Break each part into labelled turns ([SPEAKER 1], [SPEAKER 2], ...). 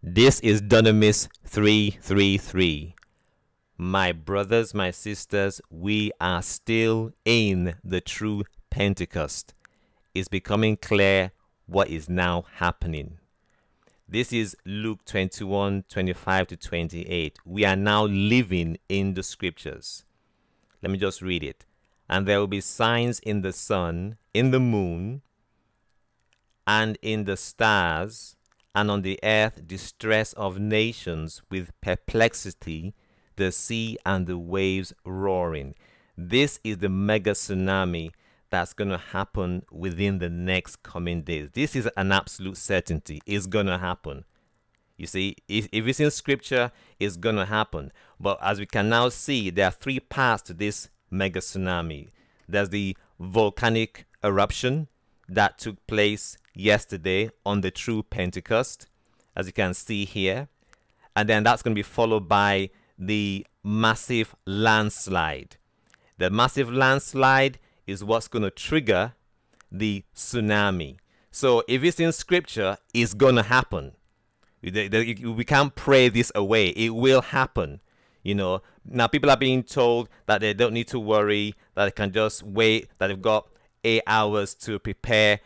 [SPEAKER 1] This is Dunamis 333. My brothers, my sisters, we are still in the true Pentecost. It's becoming clear what is now happening. This is Luke 21:25 to 28. We are now living in the scriptures. Let me just read it. And there will be signs in the sun, in the moon, and in the stars, and on the earth distress of nations with perplexity, the sea and the waves roaring. This is the mega tsunami that's going to happen within the next coming days. This is an absolute certainty. It's going to happen. You see, if it's in scripture, it's going to happen. But as we can now see, there are three parts to this mega tsunami. There's the volcanic eruption that took place yesterday on the true Pentecost, as you can see here. And then that's going to be followed by the massive landslide. The massive landslide is what's going to trigger the tsunami. So if it's in scripture, it's going to happen. We can't pray this away. It will happen. You know, now people are being told that they don't need to worry, that they can just wait, that they've got 8 hours to prepare.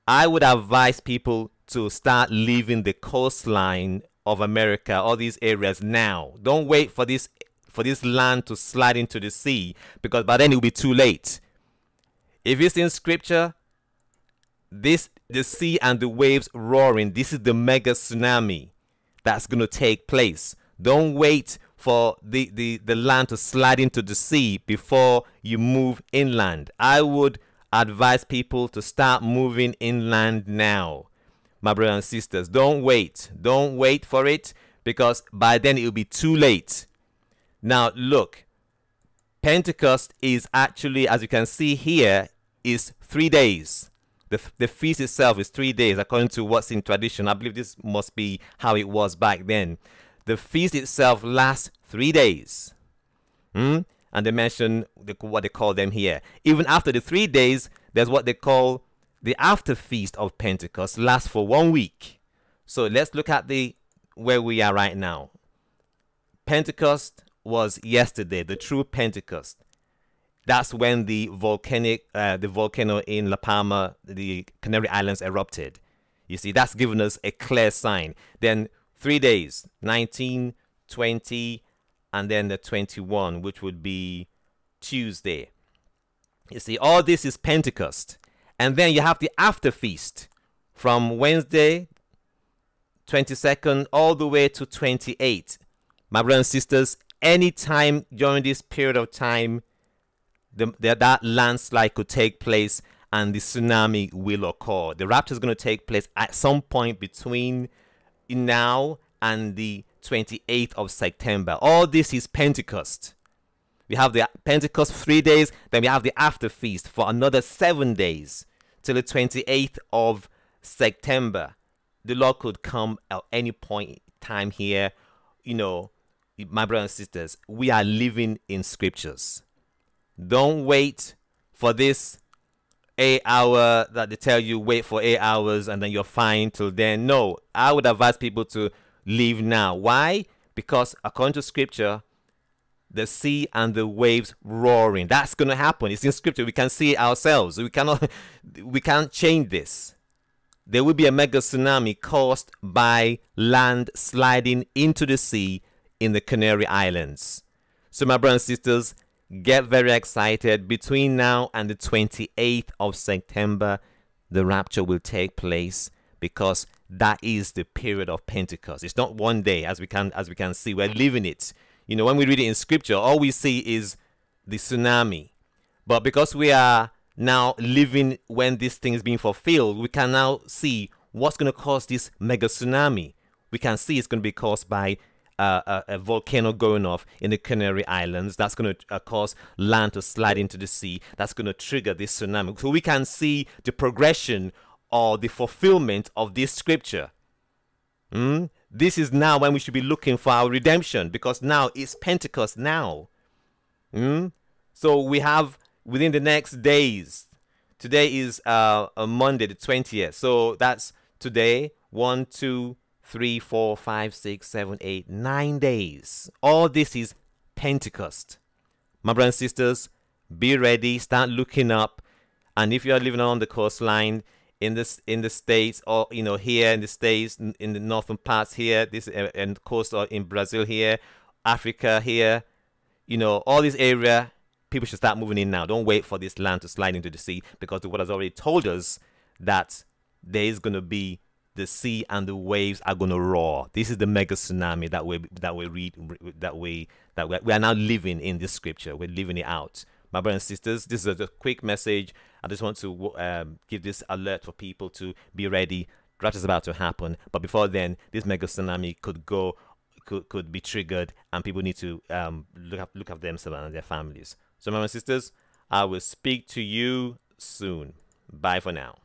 [SPEAKER 1] I would advise people to start leaving the coastline of America, all these areas now. Don't wait for this land to slide into the sea, because by then it will be too late. If it's in scripture, the sea and the waves roaring, this is the mega tsunami that's going to take place. Don't wait for the land to slide into the sea before you move inland. I would advise people to start moving inland now. My brothers and sisters, don't wait. Don't wait for it, because by then it will be too late. Now look, Pentecost is actually, as you can see here, is 3 days. The feast itself is 3 days according to what's in tradition. I believe this must be how it was back then. The feast itself lasts 3 days. And they mention what they call them here. Even after the 3 days, there's what they call the after feast of Pentecost, lasts for 1 week. So let's look at where we are right now. Pentecost was yesterday, the true Pentecost. That's when the volcano in La Palma, the Canary Islands, erupted. You see, that's given us a clear sign. Then 3 days, 19, 20, and then the 21, which would be Tuesday. You see, all this is Pentecost. And then you have the after feast from Wednesday, 22nd, all the way to 28. My brothers and sisters, anytime during this period of time, that landslide could take place and the tsunami will occur. The rapture is going to take place at some point between now and the 28th of September. All this is Pentecost. We have the Pentecost 3 days, then we have the after feast for another 7 days till the 28th of September. The Lord could come at any point in time here. You know, my brothers and sisters, we are living in scriptures. Don't wait for this 8 hour that they tell you wait for 8 hours and then you're fine till then. No, I would advise people to leave now. Why? Because according to scripture, the sea and the waves roaring, that's going to happen. It's in scripture. We can see it ourselves. We can't change this. There will be a mega tsunami caused by land sliding into the sea in the Canary Islands. So my brothers and sisters, get very excited. Between now and the 28th of September, the rapture will take place, because that is the period of Pentecost. It's not 1 day, as we can see. We're living it. You know, when we read it in scripture, all we see is the tsunami. But because we are now living when this thing is being fulfilled, we can now see what's going to cause this mega tsunami. We can see it's going to be caused by a volcano going off in the Canary Islands. That's going to cause land to slide into the sea. That's going to trigger this tsunami. So we can see the progression or the fulfillment of this scripture. This is now when we should be looking for our redemption, because now it's Pentecost now. So we have within the next days. Today is a Monday, the 20th. So that's today, 1, 2, 3, 4, 5, 6, 7, 8, 9 days. All this is Pentecost. My brothers and sisters, be ready, start looking up. And if you are living along the coastline in the States, or here in the States, in the northern parts here, this and coast, or in Brazil here, Africa here, all this area, people should start moving in now. Don't wait for this land to slide into the sea, because the word has already told us that there is going to be the sea and the waves are going to roar. This is the mega tsunami we are now living in this scripture. We're living it out. My brothers and sisters, this is a quick message. I just want to give this alert for people to be ready. Rapture is about to happen, but before then, this mega tsunami could be triggered, and people need to look after themselves and their families. So, my brothers and sisters, I will speak to you soon. Bye for now.